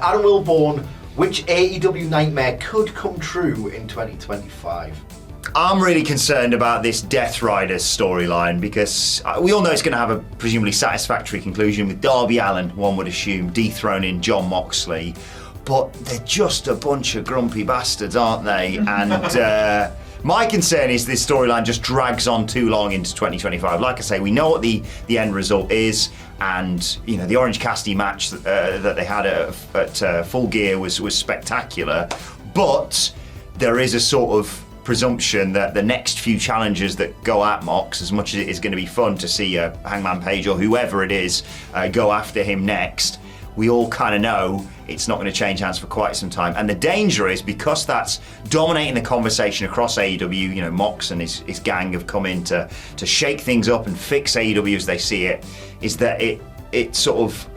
Adam Wilborn, which AEW nightmare could come true in 2025? I'm really concerned about this Death Riders storyline because we all know it's going to have a presumably satisfactory conclusion with Darby Allin, one would assume, dethroning Jon Moxley. But they're just a bunch of grumpy bastards, aren't they? And my concern is this storyline just drags on too long into 2025. Like I say, we know what the end result is, and you know the Orange Cassidy match that they had at Full Gear was spectacular. But there is a sort of presumption that the next few challengers that go at Mox, as much as it is going to be fun to see Hangman Page or whoever it is go after him next, we all kind of know it's not going to change hands for quite some time. And the danger is, because that's dominating the conversation across AEW, you know, Mox and his gang have come in to shake things up and fix AEW as they see it, is that it sort of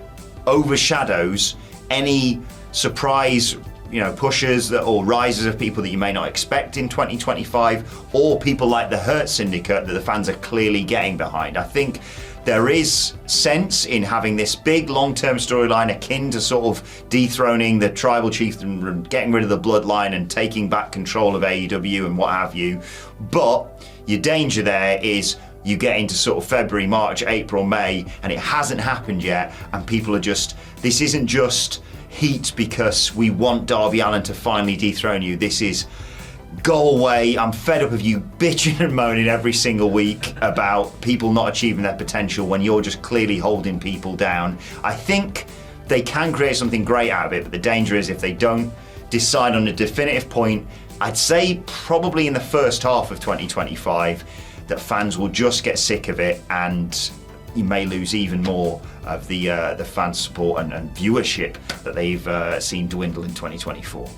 overshadows any surprise, you know, pushes or rises of people that you may not expect in 2025, or people like the Hurt Syndicate that the fans are clearly getting behind. I think there is sense in having this big long-term storyline akin to sort of dethroning the tribal chief and getting rid of the bloodline and taking back control of AEW and what have you. But your danger there is you get into sort of February, March, April, May, and it hasn't happened yet, and people are just, this isn't just heat because we want Darby Allin to finally dethrone you. This is, go away, I'm fed up of you bitching and moaning every single week about people not achieving their potential when you're just clearly holding people down. I think they can create something great out of it, but the danger is if they don't decide on a definitive point, I'd say probably in the first half of 2025, that fans will just get sick of it, and you may lose even more of the fan support and viewership that they've seen dwindle in 2024.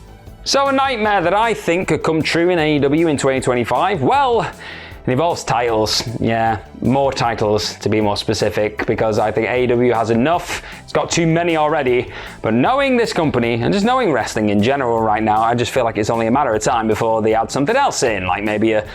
So a nightmare that I think could come true in AEW in 2025, well, it involves titles. Yeah, more titles to be more specific, because I think AEW has enough. It's got too many already. But knowing this company and just knowing wrestling in general right now, I just feel like it's only a matter of time before they add something else in, like maybe a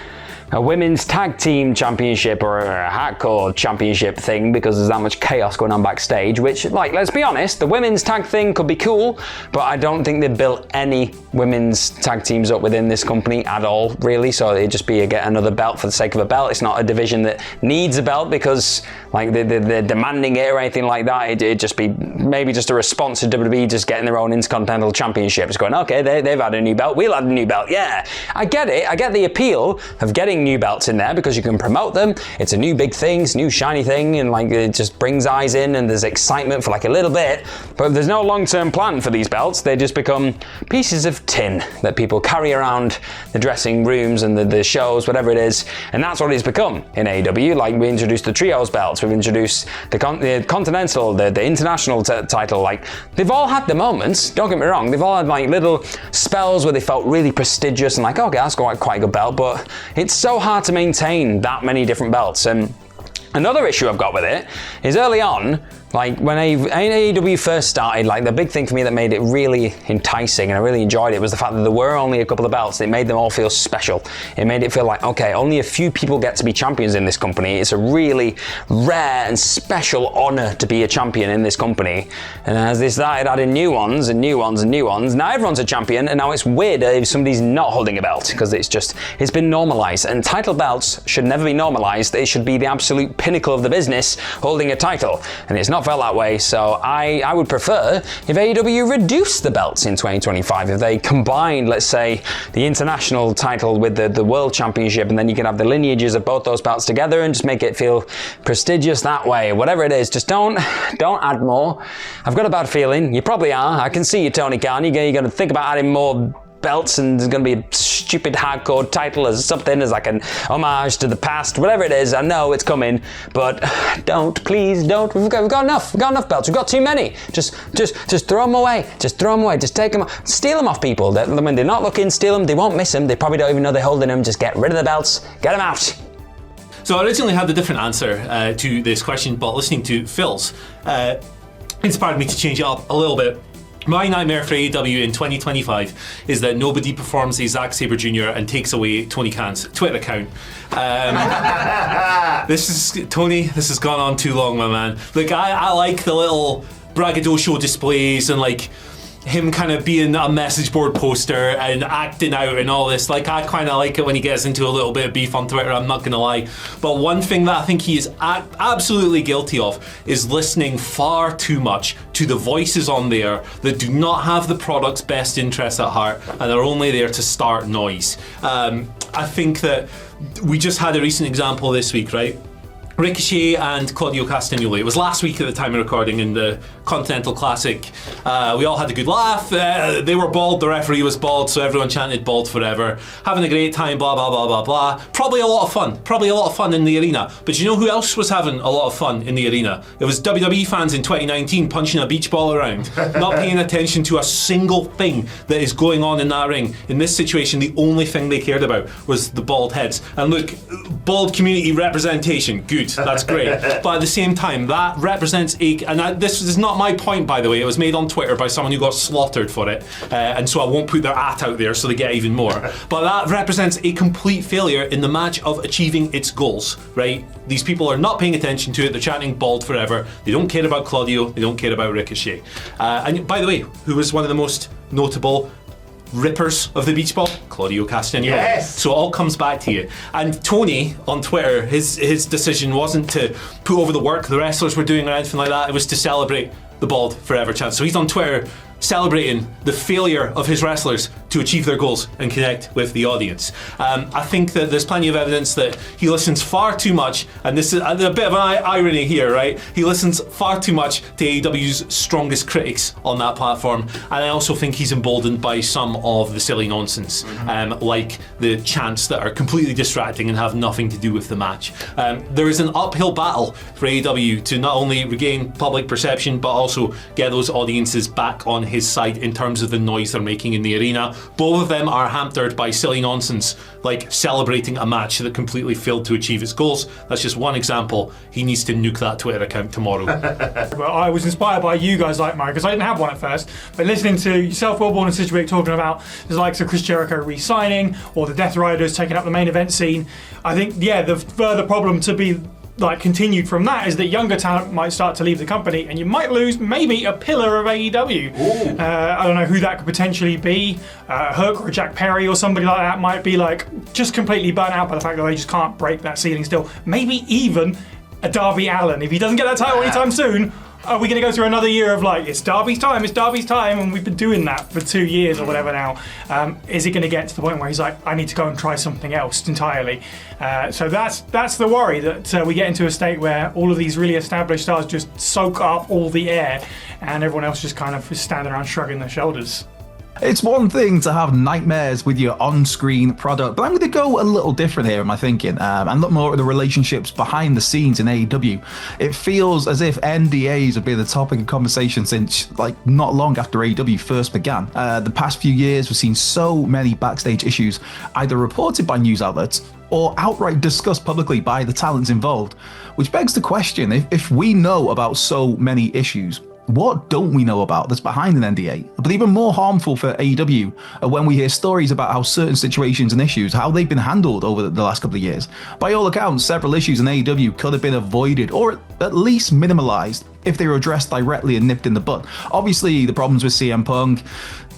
women's tag team championship or a hardcore championship thing, because there's that much chaos going on backstage, which, like, let's be honest, the women's tag thing could be cool, but I don't think they've built any women's tag teams up within this company at all, really. So it'd just be get another belt for the sake of a belt. It's not a division that needs a belt because like they're demanding it or anything like that. It'd just be maybe just a response to WWE just getting their own Intercontinental Championships, going, okay, they've had a new belt, we'll add a new belt. Yeah, I get it. I get the appeal of getting new belts in there because you can promote them. It's a new big thing, it's a new shiny thing, and like it just brings eyes in and there's excitement for like a little bit. But if there's no long-term plan for these belts, they just become pieces of tin that people carry around the dressing rooms and the shows, whatever it is. And that's what it's become in AEW. Like, we introduced the trios belts, we've introduced the Continental, the International title. Like, they've all had the moments, don't get me wrong, they've all had like little spells where they felt really prestigious and like, okay, that's quite a good belt, but it's so hard to maintain that many different belts. And another issue I've got with it is early on, like when AEW first started, like the big thing for me that made it really enticing and I really enjoyed it was the fact that there were only a couple of belts. It made them all feel special. It made it feel like, okay, only a few people get to be champions in this company. It's a really rare and special honor to be a champion in this company. And as they started adding new ones and new ones and new ones, now everyone's a champion, and now it's weirder if somebody's not holding a belt because it's been normalized. And title belts should never be normalized. It should be the absolute pinnacle of the business, holding a title. And it's not felt that way, so I would prefer if AEW reduced the belts in 2025, if they combined, let's say, the international title with the world championship, and then you can have the lineages of both those belts together and just make it feel prestigious that way. Whatever it is, just don't add more. I've got a bad feeling. You probably are. I can see you, Tony Khan. You're going to think about adding more belts, and there's going to be a stupid hardcore title as something as like an homage to the past, whatever it is. I know it's coming, but please don't. We've got enough belts. We've got too many. Just throw them away. Just throw them away. Just take them, steal them off people. When they're not looking, steal them. They won't miss them. They probably don't even know they're holding them. Just get rid of the belts. Get them out. So I originally had a different answer to this question, but listening to Phil's inspired me to change it up a little bit. My nightmare for AEW in 2025 is that nobody performs a Zack Sabre Jr. and takes away Tony Khan's Twitter account. This has gone on too long, my man. Like, I like the little braggadocio displays and like him kind of being a message board poster and acting out and all this. Like, I kind of like it when he gets into a little bit of beef on Twitter, I'm not going to lie. But one thing that I think he is absolutely guilty of is listening far too much to the voices on there that do not have the product's best interests at heart and are only there to start noise. I think that we just had a recent example this week, right? Ricochet and Claudio Castagnoli. It was last week at the time of recording in the Continental Classic. We all had a good laugh. They were bald, the referee was bald, so everyone chanted bald forever. Having a great time, blah, blah, blah, blah, blah. Probably a lot of fun in the arena. But you know who else was having a lot of fun in the arena? It was WWE fans in 2019 punching a beach ball around, not paying attention to a single thing that is going on in that ring. In this situation, the only thing they cared about was the bald heads. And look, bald community representation, good. That's great. But at the same time, that represents this is not my point, by the way. It was made on Twitter by someone who got slaughtered for it. And so I won't put their out there so they get even more. But that represents a complete failure in the match of achieving its goals, right? These people are not paying attention to it. They're chanting bald forever. They don't care about Claudio. They don't care about Ricochet. And by the way, who was one of the most notable rippers of the beach ball? Claudio Castagnoli. Yes. So it all comes back to you. And Tony on Twitter, his decision wasn't to put over the work the wrestlers were doing or anything like that. It was to celebrate the bald forever chant. So he's on Twitter celebrating the failure of his wrestlers to achieve their goals and connect with the audience. I think that there's plenty of evidence that he listens far too much, and this is a bit of an irony here, right? He listens far too much to AEW's strongest critics on that platform, and I also think he's emboldened by some of the silly nonsense, like the chants that are completely distracting and have nothing to do with the match. There is an uphill battle for AEW to not only regain public perception, but also get those audiences back on his side in terms of the noise they're making in the arena. Both of them are hampered by silly nonsense like celebrating a match that completely failed to achieve its goals. That's just one example. He needs to nuke that Twitter account tomorrow. Well, I was inspired by you guys, like Mike, because I didn't have one at first, but listening to yourself, Wellborn and Sidgwick talking about the likes of Chris Jericho re-signing or the Death Riders taking up the main event scene, I think, yeah, the further problem to be continued from that is that younger talent might start to leave the company and you might lose maybe a pillar of AEW. I don't know who that could potentially be. Hook or Jack Perry or somebody like that might be just completely burnt out by the fact that they just can't break that ceiling still. Maybe even a Darby Allin. If he doesn't get that title anytime soon, are we going to go through another year of it's Darby's time, and we've been doing that for 2 years or whatever now. Is it going to get to the point where he's like, I need to go and try something else entirely? So that's the worry, that we get into a state where all of these really established stars just soak up all the air and everyone else just kind of is standing around shrugging their shoulders. It's one thing to have nightmares with your on-screen product, but I'm going to go a little different here in my thinking and look more at the relationships behind the scenes in AEW. It feels as if NDAs have been the topic of conversation since not long after AEW first began. The past few years, we've seen so many backstage issues either reported by news outlets or outright discussed publicly by the talents involved, which begs the question, if we know about so many issues, what don't we know about that's behind an NDA? But even more harmful for AEW are when we hear stories about how certain situations and issues, how they've been handled over the last couple of years. By all accounts, several issues in AEW could have been avoided or at least minimalized if they were addressed directly and nipped in the bud. Obviously, the problems with CM Punk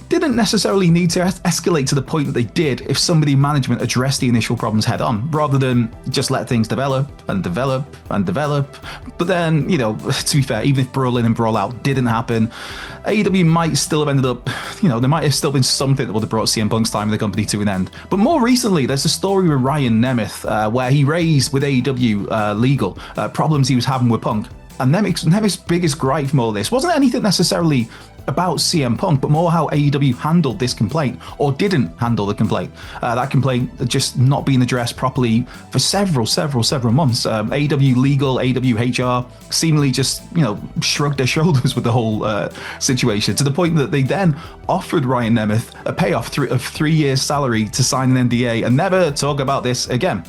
didn't necessarily need to escalate to the point that they did if somebody in management addressed the initial problems head on, rather than just let things develop and develop and develop. But then, to be fair, even if Brawl In and Brawl Out didn't happen, AEW might still have ended up, there might have still been something that would have brought CM Punk's time in the company to an end. But more recently, there's a story with Ryan Nemeth where he raised with AEW legal problems he was having with Punk. And Nemeth's biggest gripe from all this wasn't anything necessarily about CM Punk, but more how AEW handled this complaint or didn't handle the complaint. That complaint just not being addressed properly for several months. AEW legal, AEW HR seemingly just shrugged their shoulders with the whole situation, to the point that they then offered Ryan Nemeth a payoff of 3 years salary to sign an NDA and never talk about this again.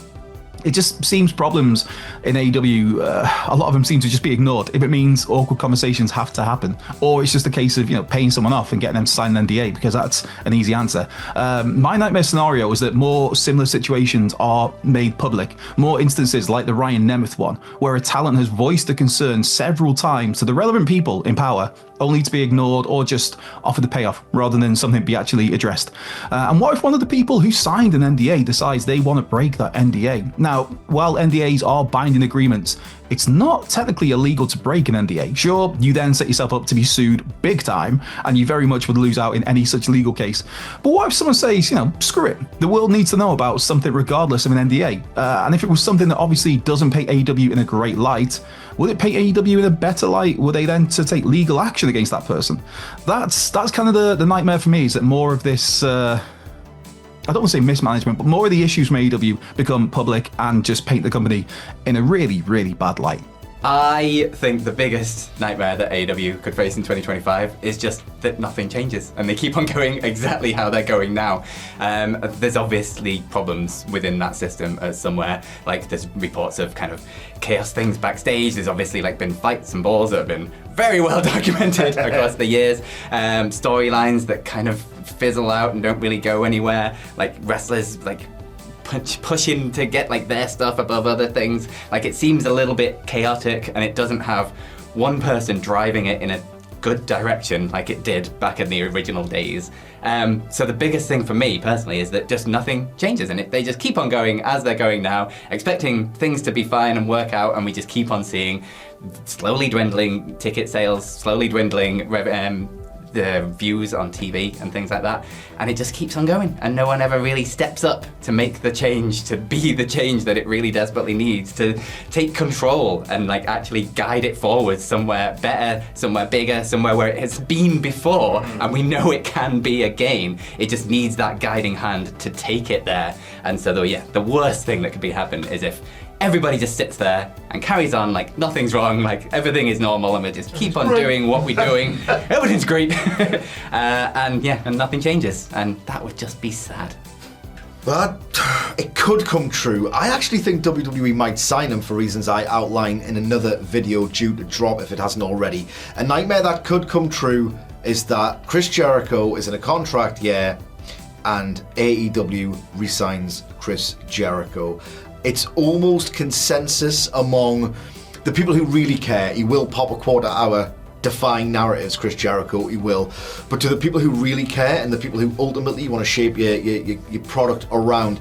it just seems problems in AEW, a lot of them seem to just be ignored if it means awkward conversations have to happen, or it's just a case of paying someone off and getting them to sign an NDA, because that's an easy answer. My nightmare scenario is that more similar situations are made public, more instances like the Ryan Nemeth one, where a talent has voiced a concern several times to the relevant people in power, only to be ignored or just offered the payoff rather than something be actually addressed. And what if one of the people who signed an NDA decides they want to break that NDA? Now, while NDAs are binding agreements, it's not technically illegal to break an NDA. Sure, you then set yourself up to be sued big time, and you very much would lose out in any such legal case. But what if someone says, screw it, the world needs to know about something regardless of an NDA? And if it was something that obviously doesn't paint AEW in a great light, would it paint AEW in a better light? Were they then to take legal action against that person? That's kind of the nightmare for me, is that more of this, I don't want to say mismanagement, but more of the issues from AEW become public and just paint the company in a really, really bad light. I think the biggest nightmare that AEW could face in 2025 is just that nothing changes and they keep on going exactly how they're going now. There's obviously problems within that system somewhere, like there's reports of kind of chaos things backstage. There's obviously been fights and balls that have been very well documented across the years. Storylines that kind of fizzle out and don't really go anywhere, like wrestlers pushing to get their stuff above other things. It seems a little bit chaotic, and it doesn't have one person driving it in a good direction like it did back in the original days. So the biggest thing for me personally is that just nothing changes, and they just keep on going as they're going now, expecting things to be fine and work out, and we just keep on seeing slowly dwindling ticket sales, slowly dwindling the views on TV and things like that, and it just keeps on going, and no one ever really steps up to make the change, to be the change that it really desperately needs, to take control and actually guide it forward somewhere better, somewhere bigger, somewhere where it has been before, and we know it can be again. It just needs that guiding hand to take it there. And so the worst thing that could be happen is if everybody just sits there and carries on like nothing's wrong, like everything is normal, and we just keep on doing what we're doing. Everything's great. And nothing changes. And that would just be sad. But it could come true. I actually think WWE might sign him for reasons I outline in another video due to drop if it hasn't already. A nightmare that could come true is that Chris Jericho is in a contract year and AEW re-signs Chris Jericho. It's almost consensus among the people who really care. He will pop a quarter hour defying narratives, Chris Jericho, he will. But to the people who really care and the people who ultimately want to shape your product around,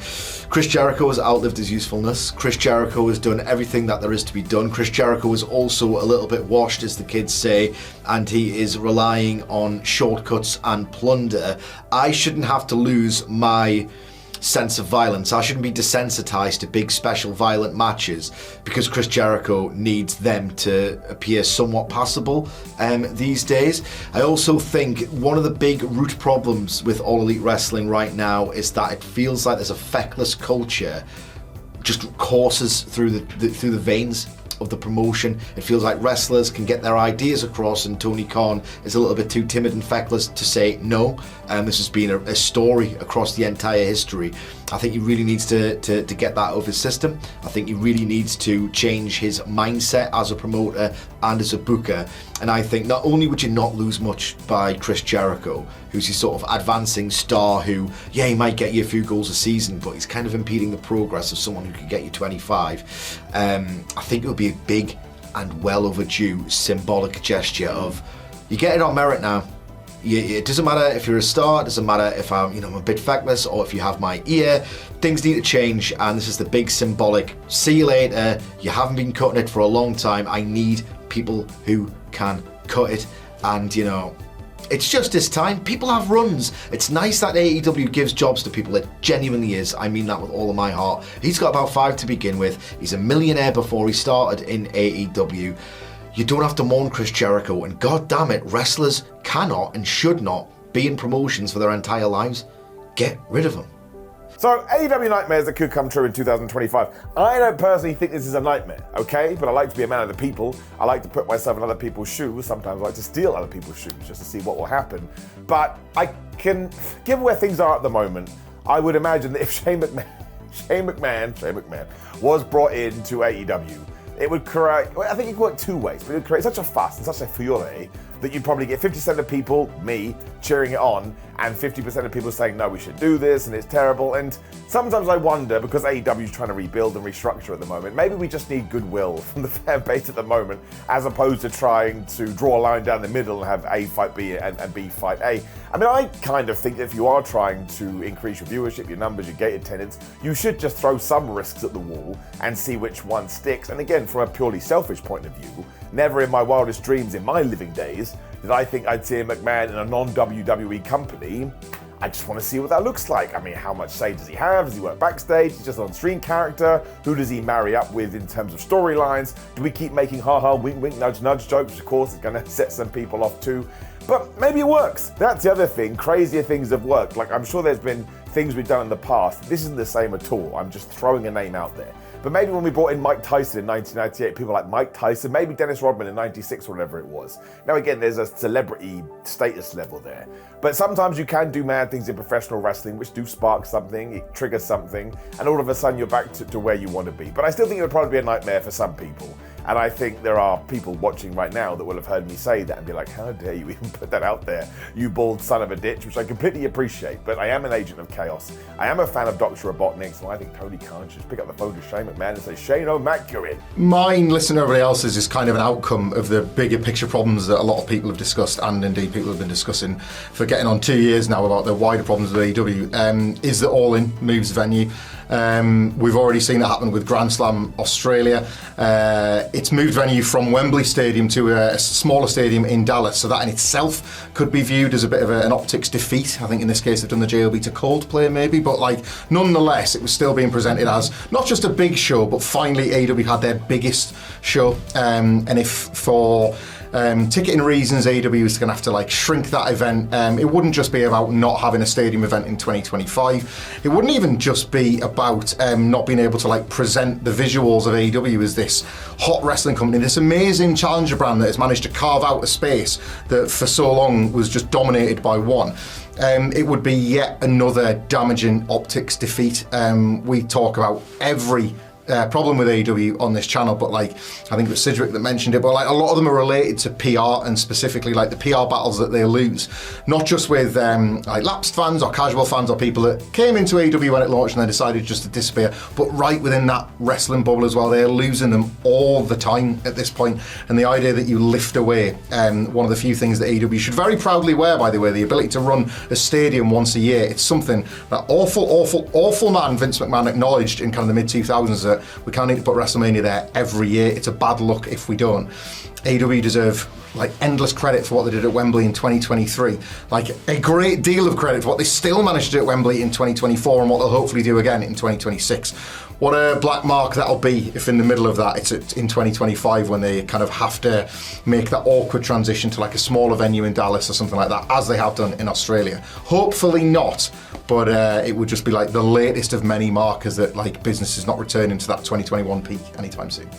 Chris Jericho has outlived his usefulness. Chris Jericho has done everything that there is to be done. Chris Jericho is also a little bit washed, as the kids say, and he is relying on shortcuts and plunder. I shouldn't have to lose my sense of violence. I shouldn't be desensitized to big special violent matches because Chris Jericho needs them to appear somewhat passable these days. I also think one of the big root problems with All Elite Wrestling right now is that it feels like there's a feckless culture just courses through the veins of the promotion. It feels like wrestlers can get their ideas across, and Tony Khan is a little bit too timid and feckless to say no. This has been a story across the entire history. I think he really needs to get that out of his system. I think he really needs to change his mindset as a promoter and as a booker. And I think not only would you not lose much by Chris Jericho, who's his sort of advancing star who, he might get you a few goals a season, but he's kind of impeding the progress of someone who could get you 25. I think it would be a big and well overdue symbolic gesture of, you get it on merit now. It doesn't matter if you're a star, it doesn't matter if I'm a bit feckless or if you have my ear. Things need to change, and this is the big symbolic, see you later, you haven't been cutting it for a long time, I need people who can cut it. And it's just this time. People have runs. It's nice that AEW gives jobs to people. It genuinely is. I mean that with all of my heart. He's got about 5 to begin with. He's a millionaire before he started in AEW. You don't have to mourn Chris Jericho, and god damn it, wrestlers cannot and should not be in promotions for their entire lives. Get rid of them. So, AEW nightmares that could come true in 2025. I don't personally think this is a nightmare, okay? But I like to be a man of the people. I like to put myself in other people's shoes. Sometimes I like to steal other people's shoes just to see what will happen. But I can, given where things are at the moment, I would imagine that if Shane McMahon Shane McMahon was brought into AEW, it would create, I think it could work two ways, but it would create such a fuss and such a furore that you'd probably get 50% of people, me, cheering it on, and 50% of people saying, no, we should do this, and it's terrible. And sometimes I wonder, because AEW is trying to rebuild and restructure at the moment, maybe we just need goodwill from the fan base at the moment, as opposed to trying to draw a line down the middle and have A fight B and B fight A. I mean, I kind of think that if you are trying to increase your viewership, your numbers, your gate attendance, you should just throw some risks at the wall and see which one sticks. And again, from a purely selfish point of view, never in my wildest dreams in my living days did I think I'd see a McMahon in a non-WWE company. I just want to see what that looks like. I mean, how much say does he have? Does he work backstage? He's just an on-screen character. Who does he marry up with in terms of storylines? Do we keep making ha-ha, wink-wink, nudge-nudge jokes? Which of course is going to set some people off too. But maybe it works. That's the other thing. Crazier things have worked. Like, I'm sure there's been things we've done in the past. This isn't the same at all. I'm just throwing a name out there. But maybe when we brought in Mike Tyson in 1998, people like Mike Tyson, maybe Dennis Rodman in 96 or whatever it was. Now again, there's a celebrity status level there. But sometimes you can do mad things in professional wrestling which do spark something, it triggers something, and all of a sudden you're back to where you want to be. But I still think it would probably be a nightmare for some people. And I think there are people watching right now that will have heard me say that and be like, how dare you even put that out there, you bald son of a ditch, which I completely appreciate. But I am an agent of chaos. I am a fan of Dr. Robotnik, so I think Tony Khan should pick up the phone to Shane McMahon and say, Shane O'Mac, you're in. Mine, listening to everybody else's, is kind of an outcome of the bigger picture problems that a lot of people have discussed, and indeed people have been discussing for getting on 2 years now about the wider problems with AEW, is that All In moves venue. We've already seen that happen with Grand Slam Australia. It's moved venue from Wembley Stadium to a smaller stadium in Dallas, so that in itself could be viewed as a bit of an optics defeat. I think in this case they've done the JOB to Coldplay maybe, but like nonetheless it was still being presented as not just a big show, but finally AEW had their biggest show, and if for ticketing reasons AEW is going to have to like shrink that event, it wouldn't just be about not having a stadium event in 2025. It wouldn't even just be about not being able to like present the visuals of AEW as this hot wrestling company, this amazing challenger brand that has managed to carve out a space that for so long was just dominated by one. It would be yet another damaging optics defeat. We talk about every problem with AEW on this channel, but like I think it was Sidgwick that mentioned it, but like a lot of them are related to PR, and specifically like the PR battles that they lose, not just with like lapsed fans or casual fans or people that came into AEW when it launched and then decided just to disappear, but right within that wrestling bubble as well. They're losing them all the time at this point, and the idea that you lift away one of the few things that AEW should very proudly wear, by the way, the ability to run a stadium once a year. It's something that awful man Vince McMahon acknowledged in kind of the mid-2000s, that we can't need to put WrestleMania there every year. It's a bad look if we don't. AEW deserve like endless credit for what they did at Wembley in 2023, like a great deal of credit for what they still managed to do at Wembley in 2024 and what they'll hopefully do again in 2026. What a black mark that'll be if in the middle of that it's in 2025 when they kind of have to make that awkward transition to like a smaller venue in Dallas or something like that, as they have done in Australia. Hopefully not, but it would just be like the latest of many markers that like business is not returning to that 2021 peak anytime soon.